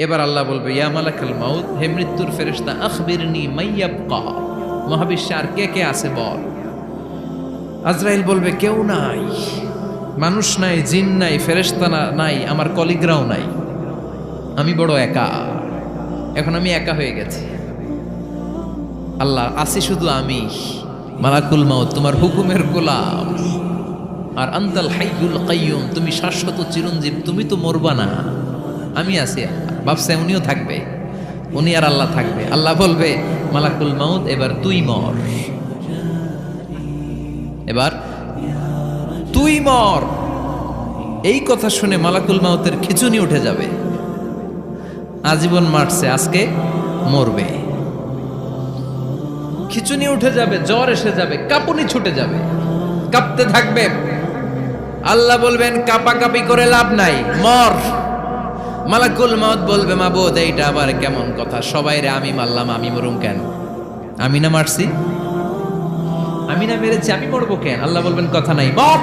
এবার আল্লাহ বলবে, ইয়া মালাকাল মাউত, হে মৃত্যুর ফেরেশতা, আখবিরনি মাইয়াবকা, মহাবিশ্বে আর কে কে আছে বল। আজরাইল বলবে, কেউ নাই, মানুষ নাই, জিন নাই, ফেরেশতা নাই, আমার কলিগরাও নাই, আমি বড় একা, এখন আমি একা হয়ে গেছি। আল্লাহ, আছি শুধু আমি, মালাকুল মাউত তোমার হুকুমের গোলাম, আর আনতাল হাইয়ুল কাইয়ুম, তুমি শাশ্বত চিরঞ্জীব, তুমি তো মরবা না, আমি আছি। ভাবছে উনিও থাকবে, উনি আর আল্লাহ থাকবে। আল্লাহ বলবে, মালাকুল মাউত এবার তুই মর, এবার তুই মর। এই কথা শুনে মালাকুল মাউতের খিঁচুনি উঠে যাবে, আজীবন মারছে, আজকে মরবে, খিঁচুনি উঠে যাবে, জ্বর এসে যাবে, কাঁপুনি ছুটে যাবে, কাঁপতে থাকবে। আল্লাহ বলবেন, কাঁপাকাঁপি করে লাভ নাই, মর। মালাকুল মাউত বলবে, মাবুদ এইটা আবার কেমন কথা, সবাই রে আমি মারলাম, আমি মরুম কেন? আমি না মারছি, আমি না মেরেছি, আমি মরবো কেন? আল্লাহ বলবেন, কথা নাই, মর।